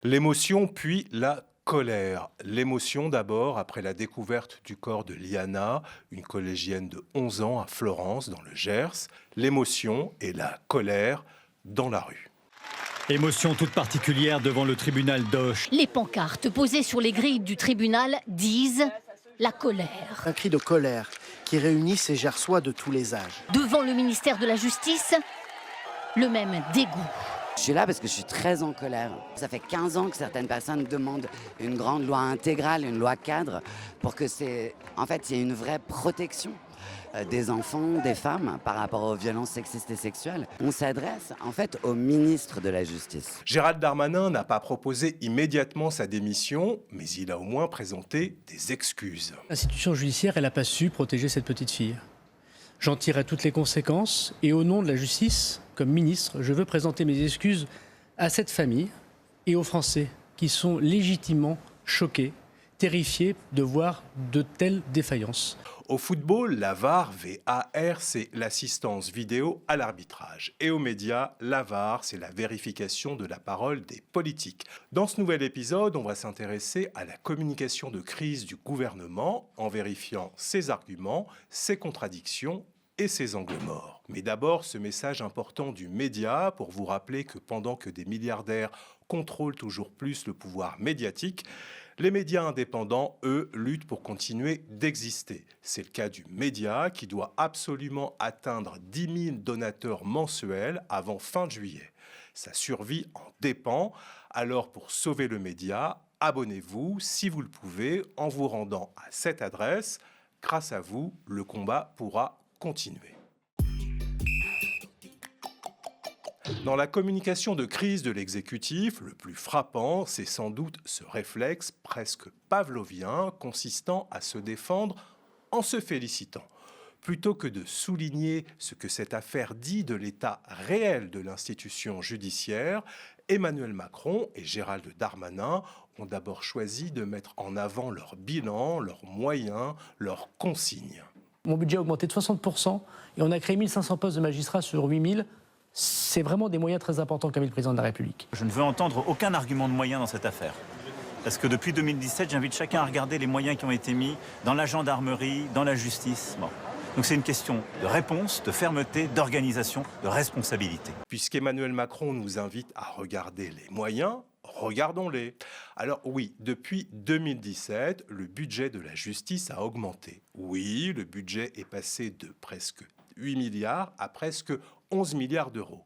L'émotion puis la colère. L'émotion d'abord après la découverte du corps de Liana, une collégienne de 11 ans à Florence dans le Gers. L'émotion et la colère dans la rue. Émotion toute particulière devant le tribunal d'Auch. Les pancartes posées sur les grilles du tribunal disent la colère. Un cri de colère qui réunit ces Gersois de tous les âges. Devant le ministère de la Justice, le même dégoût. Je suis là parce que je suis très en colère. Ça fait 15 ans que certaines personnes demandent une grande loi intégrale, une loi cadre, pour que il y ait une vraie protection des enfants, des femmes, par rapport aux violences sexistes et sexuelles. On s'adresse en fait au ministre de la Justice. Gérald Darmanin n'a pas proposé immédiatement sa démission, mais il a au moins présenté des excuses. L'institution judiciaire, elle n'a pas su protéger cette petite fille. J'en tirerai toutes les conséquences et au nom de la justice, comme ministre, je veux présenter mes excuses à cette famille et aux Français qui sont légitimement choqués, terrifiés de voir de telles défaillances. Au football, la VAR, c'est l'assistance vidéo à l'arbitrage. Et aux médias, la VAR, c'est la vérification de la parole des politiques. Dans ce nouvel épisode, on va s'intéresser à la communication de crise du gouvernement en vérifiant ses arguments, ses contradictions et ses angles morts. Mais d'abord, ce message important du média pour vous rappeler que pendant que des milliardaires contrôlent toujours plus le pouvoir médiatique, les médias indépendants, eux, luttent pour continuer d'exister. C'est le cas du média qui doit absolument atteindre 10 000 donateurs mensuels avant fin juillet. Sa survie en dépend. Alors pour sauver le média, abonnez-vous si vous le pouvez en vous rendant à cette adresse. Grâce à vous, le combat pourra continuer. Dans la communication de crise de l'exécutif, le plus frappant, c'est sans doute ce réflexe presque pavlovien consistant à se défendre en se félicitant. Plutôt que de souligner ce que cette affaire dit de l'état réel de l'institution judiciaire, Emmanuel Macron et Gérald Darmanin ont d'abord choisi de mettre en avant leur bilan, leurs moyens, leurs consignes. Mon budget a augmenté de 60% et on a créé 1500 postes de magistrats sur 8000. C'est vraiment des moyens très importants qu'a mis le président de la République. Je ne veux entendre aucun argument de moyens dans cette affaire. Parce que depuis 2017, j'invite chacun à regarder les moyens qui ont été mis dans la gendarmerie, dans la justice. Bon. Donc c'est une question de réponse, de fermeté, d'organisation, de responsabilité. Puisqu'Emmanuel Macron nous invite à regarder les moyens, regardons-les. Alors oui, depuis 2017, le budget de la justice a augmenté. Oui, le budget est passé de presque 8 milliards à presque 11 milliards d'euros.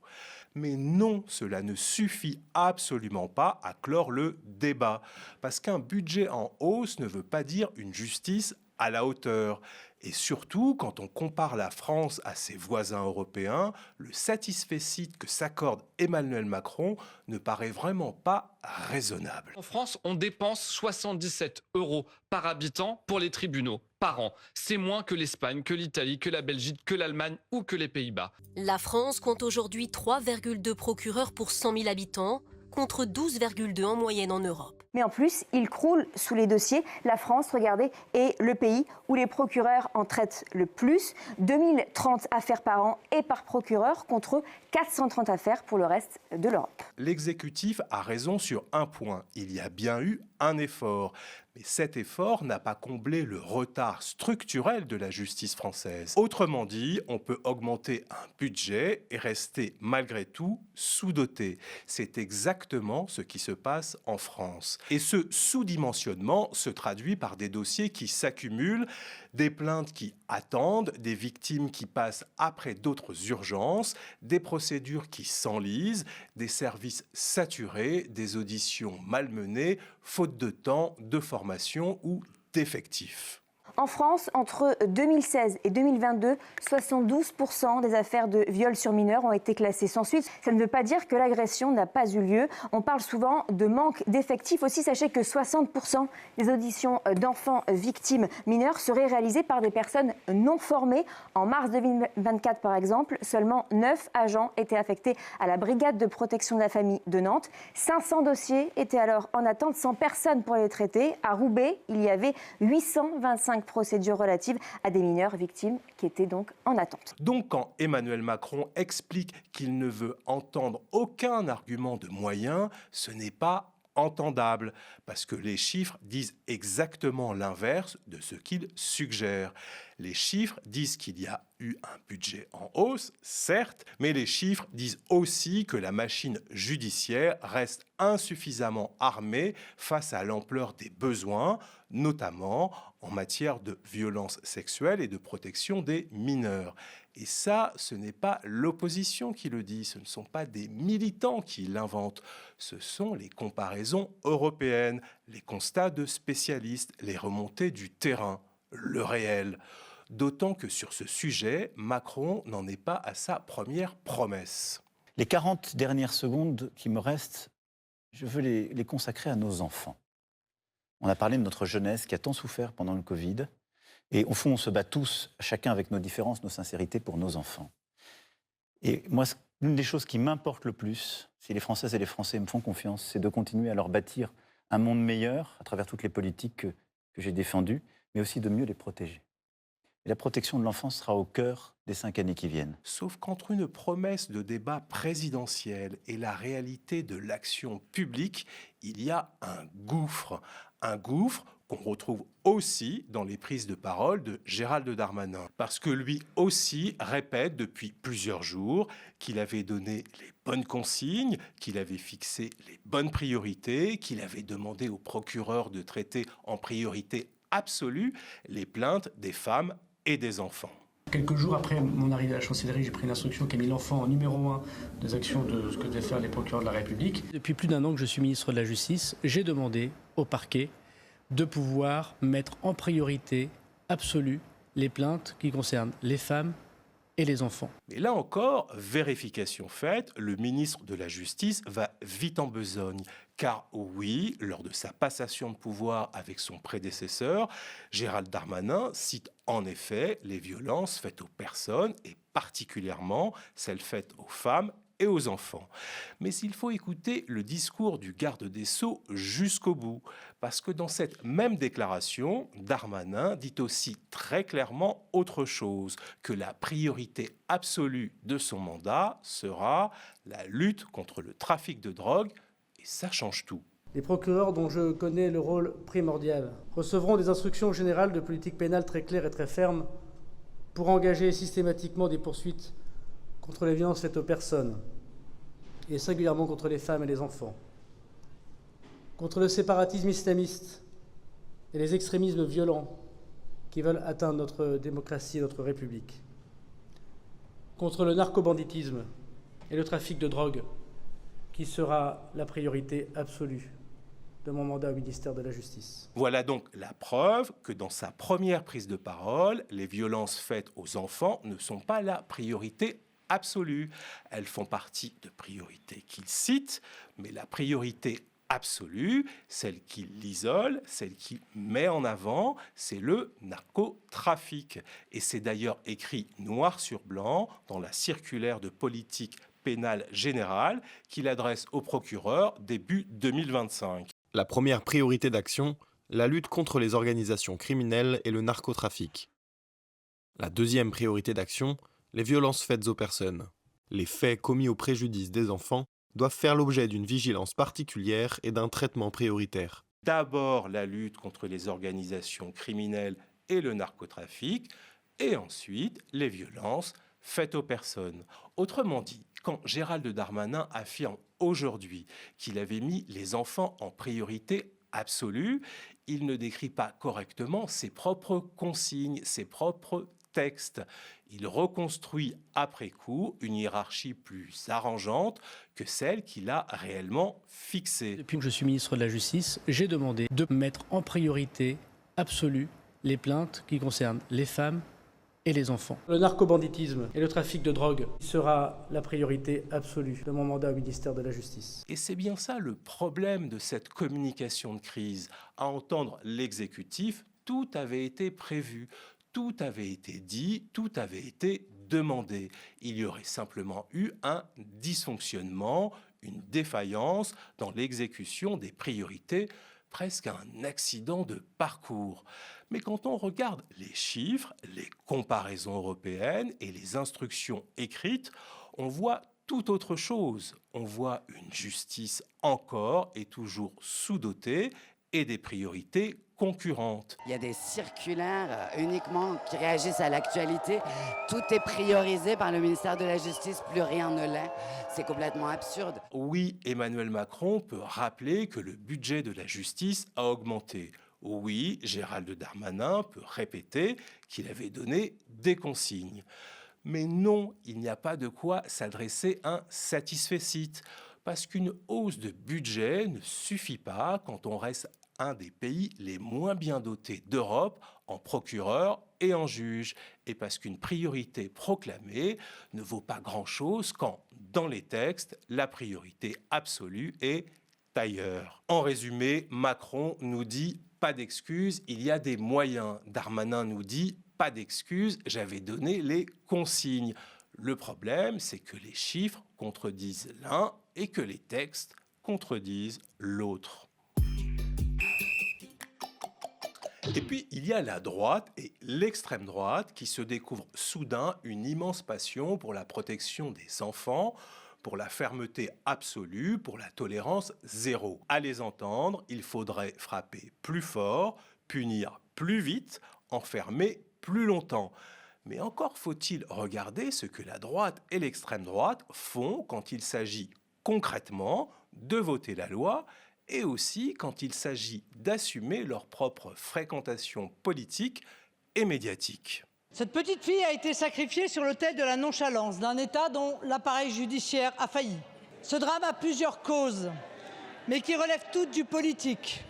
Mais non, cela ne suffit absolument pas à clore le débat. Parce qu'un budget en hausse ne veut pas dire une justice à la hauteur. Et surtout, quand on compare la France à ses voisins européens, le satisfecit que s'accorde Emmanuel Macron ne paraît vraiment pas raisonnable. En France, on dépense 77 € par habitant pour les tribunaux par an. C'est moins que l'Espagne, que l'Italie, que la Belgique, que l'Allemagne ou que les Pays-Bas. La France compte aujourd'hui 3,2 procureurs pour 100 000 habitants, contre 12,2 en moyenne en Europe. Mais en plus, il croule sous les dossiers. La France, regardez, est le pays où les procureurs en traitent le plus. 2030 affaires par an et par procureur contre 430 affaires pour le reste de l'Europe. L'exécutif a raison sur un point. Il y a bien eu un effort. Mais cet effort n'a pas comblé le retard structurel de la justice française. Autrement dit, on peut augmenter un budget et rester malgré tout sous-doté. C'est exactement ce qui se passe en France. Et ce sous-dimensionnement se traduit par des dossiers qui s'accumulent, des plaintes qui attendent, des victimes qui passent après d'autres urgences, des procédures qui s'enlisent, des services saturés, des auditions malmenées, faute de temps, de formation ou d'effectifs. En France, entre 2016 et 2022, 72% des affaires de viol sur mineurs ont été classées sans suite. Ça ne veut pas dire que l'agression n'a pas eu lieu. On parle souvent de manque d'effectifs. Aussi, sachez que 60% des auditions d'enfants victimes mineurs seraient réalisées par des personnes non formées. En mars 2024, par exemple, seulement 9 agents étaient affectés à la brigade de protection de la famille de Nantes. 500 dossiers étaient alors en attente, sans personne pour les traiter. À Roubaix, il y avait 825 procédures relatives à des mineurs victimes qui étaient donc en attente. Donc quand Emmanuel Macron explique qu'il ne veut entendre aucun argument de moyens, ce n'est pas entendable, parce que les chiffres disent exactement l'inverse de ce qu'ils suggèrent. Les chiffres disent qu'il y a eu un budget en hausse, certes, mais les chiffres disent aussi que la machine judiciaire reste insuffisamment armée face à l'ampleur des besoins, notamment en matière de violences sexuelles et de protection des mineurs. Et ça, ce n'est pas l'opposition qui le dit, ce ne sont pas des militants qui l'inventent, ce sont les comparaisons européennes, les constats de spécialistes, les remontées du terrain, le réel. D'autant que sur ce sujet, Macron n'en est pas à sa première promesse. Les 40 dernières secondes qui me restent, je veux les consacrer à nos enfants. On a parlé de notre jeunesse qui a tant souffert pendant le Covid. Et au fond, on se bat tous, chacun avec nos différences, nos sincérités, pour nos enfants. Et moi, l'une des choses qui m'importe le plus, si les Françaises et les Français me font confiance, c'est de continuer à leur bâtir un monde meilleur à travers toutes les politiques que j'ai défendues, mais aussi de mieux les protéger. Et la protection de l'enfance sera au cœur des 5 années qui viennent. Sauf qu'entre une promesse de débat présidentiel et la réalité de l'action publique, il y a un gouffre. Un gouffre qu'on retrouve aussi dans les prises de parole de Gérald Darmanin. Parce que lui aussi répète depuis plusieurs jours qu'il avait donné les bonnes consignes, qu'il avait fixé les bonnes priorités, qu'il avait demandé au procureur de traiter en priorité absolue les plaintes des femmes et des enfants. Quelques jours après mon arrivée à la chancellerie, j'ai pris une instruction qui a mis l'enfant en numéro 1 des actions de ce que devaient faire les procureurs de la République. Depuis plus d'1 an que je suis ministre de la Justice, j'ai demandé au parquet de pouvoir mettre en priorité absolue les plaintes qui concernent les femmes et les enfants. Mais là encore, vérification faite, le ministre de la Justice va vite en besogne. Car oui, lors de sa passation de pouvoir avec son prédécesseur, Gérald Darmanin cite en effet les violences faites aux personnes et particulièrement celles faites aux femmes et aux enfants. Mais il faut écouter le discours du garde des Sceaux jusqu'au bout, parce que dans cette même déclaration, Darmanin dit aussi très clairement autre chose, que la priorité absolue de son mandat sera la lutte contre le trafic de drogue, et ça change tout. Les procureurs, dont je connais le rôle primordial, recevront des instructions générales de politique pénale très claires et très fermes pour engager systématiquement des poursuites contre les violences faites aux personnes, et singulièrement contre les femmes et les enfants, contre le séparatisme islamiste et les extrémismes violents qui veulent atteindre notre démocratie et notre République, contre le narcobanditisme et le trafic de drogue, qui sera la priorité absolue de mon mandat au ministère de la Justice. Voilà donc la preuve que dans sa première prise de parole, les violences faites aux enfants ne sont pas la priorité absolue. Elles font partie de priorités qu'il cite, mais la priorité absolue, celle qui l'isole, celle qui met en avant, c'est le narcotrafic. Et c'est d'ailleurs écrit noir sur blanc dans la circulaire de politique pénale générale qu'il adresse au procureur début 2025. La première priorité d'action, la lutte contre les organisations criminelles et le narcotrafic. La deuxième priorité d'action, les violences faites aux personnes. Les faits commis au préjudice des enfants doivent faire l'objet d'une vigilance particulière et d'un traitement prioritaire. D'abord la lutte contre les organisations criminelles et le narcotrafic, et ensuite les violences faites aux personnes. Autrement dit, quand Gérald Darmanin affirme aujourd'hui qu'il avait mis les enfants en priorité absolue, il ne décrit pas correctement ses propres consignes, ses propres textes. Il reconstruit après coup une hiérarchie plus arrangeante que celle qu'il a réellement fixée. Depuis que je suis ministre de la Justice, j'ai demandé de mettre en priorité absolue les plaintes qui concernent les femmes et les enfants. Le narcobanditisme et le trafic de drogue sera la priorité absolue de mon mandat au ministère de la Justice. Et c'est bien ça le problème de cette communication de crise. À entendre l'exécutif, tout avait été prévu, tout avait été dit, tout avait été demandé. Il y aurait simplement eu un dysfonctionnement, une défaillance dans l'exécution des priorités, presque un accident de parcours. Mais quand on regarde les chiffres, les comparaisons européennes et les instructions écrites, on voit tout autre chose. On voit une justice encore et toujours sous-dotée et des priorités concurrentes. Il y a des circulaires uniquement qui réagissent à l'actualité. Tout est priorisé par le ministère de la Justice, plus rien ne l'est. C'est complètement absurde. Oui, Emmanuel Macron peut rappeler que le budget de la justice a augmenté. Oui, Gérald Darmanin peut répéter qu'il avait donné des consignes. Mais non, il n'y a pas de quoi s'adresser un satisfecit, parce qu'une hausse de budget ne suffit pas quand on reste un des pays les moins bien dotés d'Europe en procureurs et en juges, et parce qu'une priorité proclamée ne vaut pas grand-chose quand, dans les textes, la priorité absolue est ailleurs. En résumé, Macron nous dit pas d'excuses, il y a des moyens. Darmanin nous dit pas d'excuses, j'avais donné les consignes. Le problème, c'est que les chiffres contredisent l'un et que les textes contredisent l'autre. Et puis, il y a la droite et l'extrême droite qui se découvrent soudain une immense passion pour la protection des enfants, pour la fermeté absolue, pour la tolérance zéro. À les entendre, il faudrait frapper plus fort, punir plus vite, enfermer plus longtemps. Mais encore faut-il regarder ce que la droite et l'extrême droite font quand il s'agit concrètement de voter la loi et aussi quand il s'agit d'assumer leur propre fréquentation politique et médiatique. Cette petite fille a été sacrifiée sur l'autel de la nonchalance d'un État dont l'appareil judiciaire a failli. Ce drame a plusieurs causes, mais qui relèvent toutes du politique.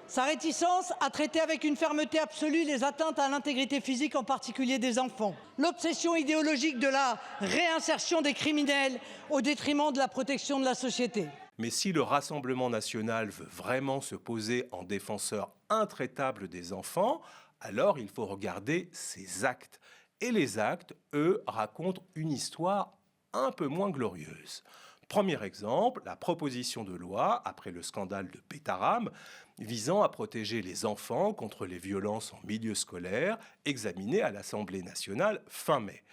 Sa réticence à traiter avec une fermeté absolue les atteintes à l'intégrité physique, en particulier des enfants. L'obsession idéologique de la réinsertion des criminels au détriment de la protection de la société. Mais si le Rassemblement national veut vraiment se poser en défenseur intraitable des enfants, alors il faut regarder ses actes. Et les actes, eux, racontent une histoire un peu moins glorieuse. Premier exemple, la proposition de loi, après le scandale de Pétaram, visant à protéger les enfants contre les violences en milieu scolaire, examinée à l'Assemblée nationale fin mai.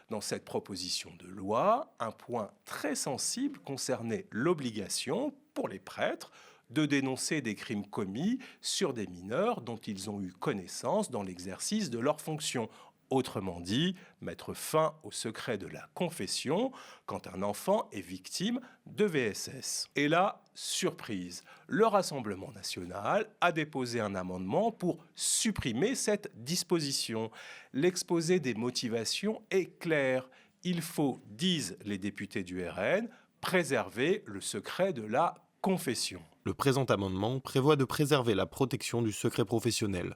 Dans cette proposition de loi, un point très sensible concernait l'obligation pour les prêtres de dénoncer des crimes commis sur des mineurs dont ils ont eu connaissance dans l'exercice de leurs fonctions. Autrement dit, mettre fin au secret de la confession quand un enfant est victime de VSS. Et là, surprise, le Rassemblement national a déposé un amendement pour supprimer cette disposition. L'exposé des motivations est clair. Il faut, disent les députés du RN, préserver le secret de la confession. Le présent amendement prévoit de préserver la protection du secret professionnel.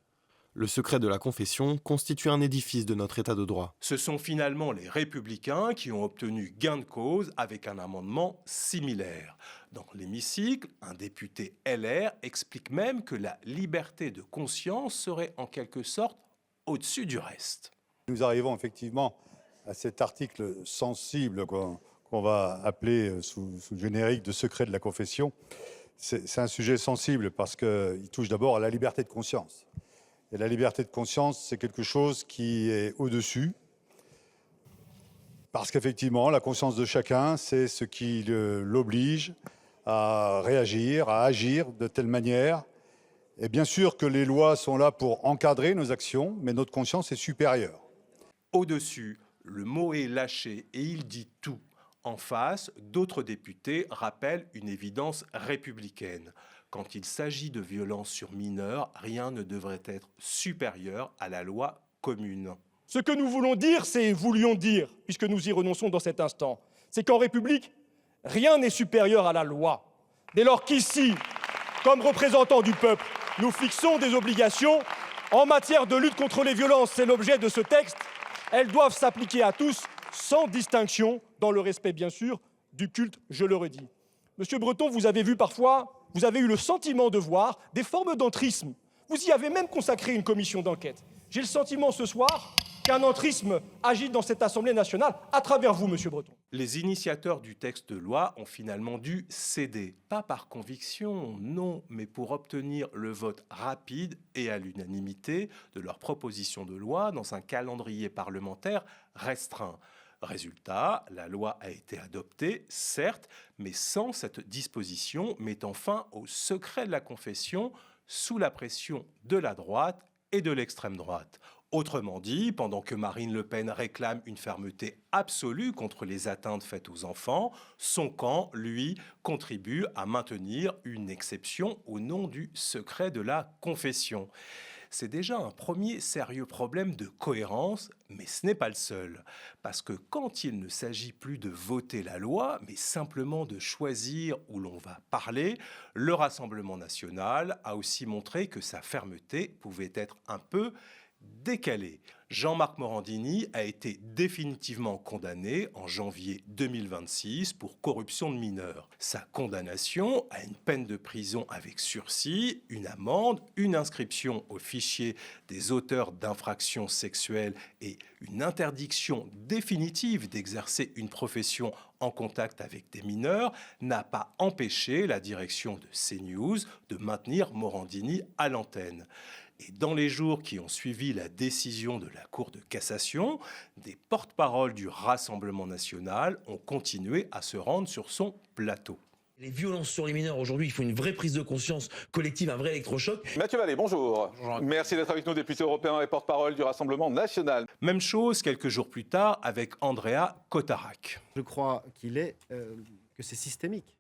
Le secret de la confession constitue un édifice de notre État de droit. Ce sont finalement les Républicains qui ont obtenu gain de cause avec un amendement similaire. Dans l'hémicycle, un député LR explique même que la liberté de conscience serait en quelque sorte au-dessus du reste. Nous arrivons effectivement à cet article sensible qu'on va appeler sous le générique de secret de la confession. C'est un sujet sensible parce qu'il touche d'abord à la liberté de conscience. Et la liberté de conscience, c'est quelque chose qui est au-dessus. Parce qu'effectivement, la conscience de chacun, c'est ce qui l'oblige à réagir, à agir de telle manière. Et bien sûr que les lois sont là pour encadrer nos actions, mais notre conscience est supérieure. Au-dessus, le mot est lâché et il dit tout. En face, d'autres députés rappellent une évidence républicaine. Quand il s'agit de violences sur mineurs, rien ne devrait être supérieur à la loi commune. Ce que nous voulons dire, c'est voulions dire, puisque nous y renonçons dans cet instant, c'est qu'en République, rien n'est supérieur à la loi. Dès lors qu'ici, comme représentants du peuple, nous fixons des obligations en matière de lutte contre les violences, c'est l'objet de ce texte, elles doivent s'appliquer à tous, sans distinction, dans le respect, bien sûr, du culte, je le redis. Monsieur Breton, vous avez vu parfois, vous avez eu le sentiment de voir des formes d'entrisme. Vous y avez même consacré une commission d'enquête. J'ai le sentiment ce soir qu'un entrisme agit dans cette Assemblée nationale à travers vous, monsieur Breton. Les initiateurs du texte de loi ont finalement dû céder. Pas par conviction, non, mais pour obtenir le vote rapide et à l'unanimité de leur proposition de loi dans un calendrier parlementaire restreint. Résultat, la loi a été adoptée, certes, mais sans cette disposition mettant fin au secret de la confession sous la pression de la droite et de l'extrême droite. Autrement dit, pendant que Marine Le Pen réclame une fermeté absolue contre les atteintes faites aux enfants, son camp, lui, contribue à maintenir une exception au nom du secret de la confession. C'est déjà un premier sérieux problème de cohérence, mais ce n'est pas le seul. Parce que quand il ne s'agit plus de voter la loi, mais simplement de choisir où l'on va parler, le Rassemblement national a aussi montré que sa fermeté pouvait être un peu décalé. Jean-Marc Morandini a été définitivement condamné en janvier 2026 pour corruption de mineurs. Sa condamnation à une peine de prison avec sursis, une amende, une inscription au fichier des auteurs d'infractions sexuelles et une interdiction définitive d'exercer une profession en contact avec des mineurs n'a pas empêché la direction de CNews de maintenir Morandini à l'antenne. Et dans les jours qui ont suivi la décision de la Cour de cassation, des porte-paroles du Rassemblement national ont continué à se rendre sur son plateau. Les violences sur les mineurs, aujourd'hui, il faut une vraie prise de conscience collective, un vrai électrochoc. Mathieu Vallée, bonjour. Merci d'être avec nous, député européen et porte-parole du Rassemblement national. Même chose quelques jours plus tard avec Andrea Cotarac. Je crois que c'est systémique.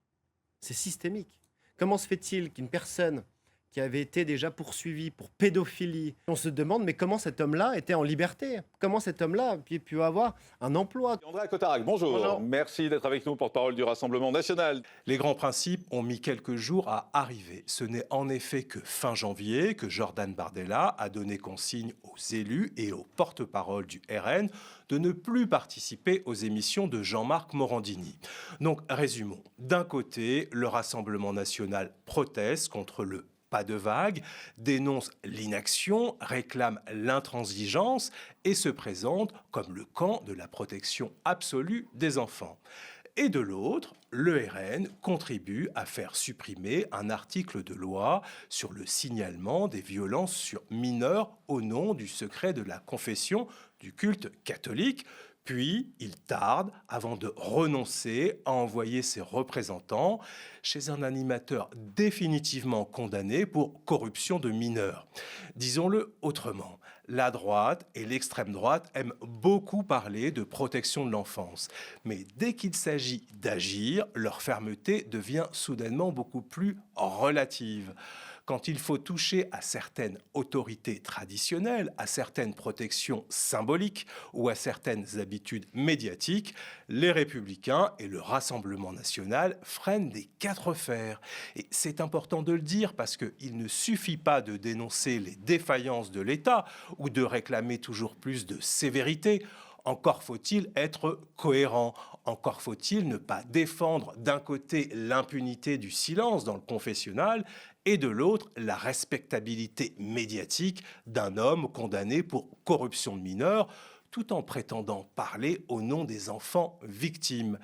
C'est systémique. Comment se fait-il qu'une personne qui avait été déjà poursuivi pour pédophilie. On se demande, mais comment cet homme-là était en liberté? Comment cet homme-là a pu avoir un emploi? Andrea Cotarac, bonjour. Bonjour. Merci d'être avec nous, porte-parole du Rassemblement national. Les grands principes ont mis quelques jours à arriver. Ce n'est en effet que fin janvier que Jordan Bardella a donné consigne aux élus et aux porte-paroles du RN de ne plus participer aux émissions de Jean-Marc Morandini. Donc, résumons. D'un côté, le Rassemblement national proteste contre le pas de vague, dénonce l'inaction, réclame l'intransigeance et se présente comme le camp de la protection absolue des enfants. Et de l'autre, le RN contribue à faire supprimer un article de loi sur le signalement des violences sur mineurs au nom du secret de la confession du culte catholique. Puis, il tarde avant de renoncer à envoyer ses représentants chez un animateur définitivement condamné pour corruption de mineurs. Disons-le autrement, la droite et l'extrême droite aiment beaucoup parler de protection de l'enfance. Mais dès qu'il s'agit d'agir, leur fermeté devient soudainement beaucoup plus relative. Quand il faut toucher à certaines autorités traditionnelles, à certaines protections symboliques ou à certaines habitudes médiatiques, les Républicains et le Rassemblement national freinent des quatre fers. Et c'est important de le dire parce qu'il ne suffit pas de dénoncer les défaillances de l'État ou de réclamer toujours plus de sévérité. Encore faut-il être cohérent, encore faut-il ne pas défendre d'un côté l'impunité du silence dans le confessionnal et de l'autre la respectabilité médiatique d'un homme condamné pour corruption de mineurs, tout en prétendant parler au nom des enfants victimes.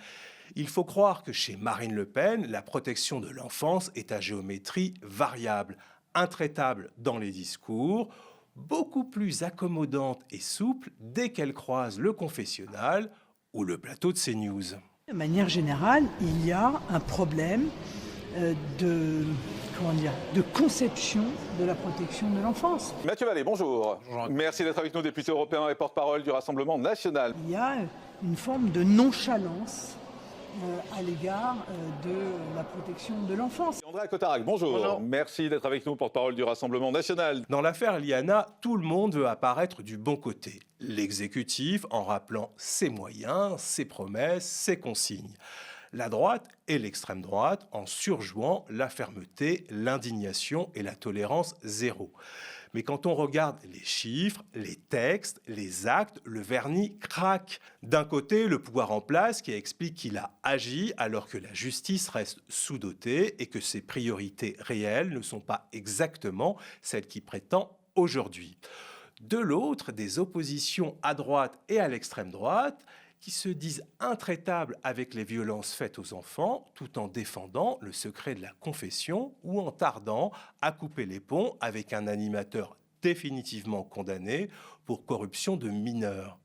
Il faut croire que chez Marine Le Pen, la protection de l'enfance est à géométrie variable, intraitable dans les discours, beaucoup plus accommodante et souple dès qu'elle croise le confessionnal ou le plateau de CNews. De manière générale, il y a un problème de conception de la protection de l'enfance. Mathieu Vallée, bonjour. Merci d'être avec nous, député européen et porte-parole du Rassemblement national. Il y a une forme de nonchalance à l'égard de la protection de l'enfance. Andrea Cotarac, bonjour. Bonjour. Merci d'être avec nous, porte-parole du Rassemblement national. Dans l'affaire Liana, tout le monde veut apparaître du bon côté. L'exécutif en rappelant ses moyens, ses promesses, ses consignes. La droite et l'extrême droite en surjouant la fermeté, l'indignation et la tolérance zéro. Mais quand on regarde les chiffres, les textes, les actes, le vernis craque. D'un côté, le pouvoir en place qui explique qu'il a agi alors que la justice reste sous-dotée et que ses priorités réelles ne sont pas exactement celles qu'il prétend aujourd'hui. De l'autre, des oppositions à droite et à l'extrême droite qui se disent intraitables avec les violences faites aux enfants, tout en défendant le secret de la confession ou en tardant à couper les ponts avec un animateur définitivement condamné pour corruption de mineurs.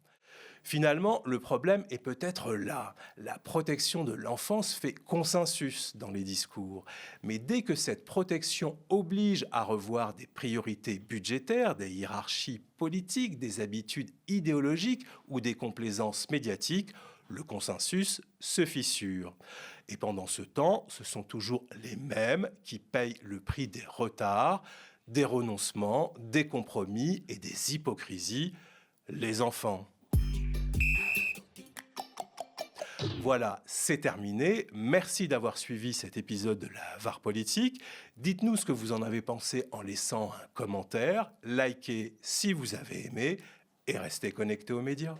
Finalement, le problème est peut-être là. La protection de l'enfance fait consensus dans les discours. Mais dès que cette protection oblige à revoir des priorités budgétaires, des hiérarchies politiques, des habitudes idéologiques ou des complaisances médiatiques, le consensus se fissure. Et pendant ce temps, ce sont toujours les mêmes qui payent le prix des retards, des renoncements, des compromis et des hypocrisies, les enfants. Voilà, c'est terminé. Merci d'avoir suivi cet épisode de la VAR politique. Dites-nous ce que vous en avez pensé en laissant un commentaire, likez si vous avez aimé et restez connectés aux médias.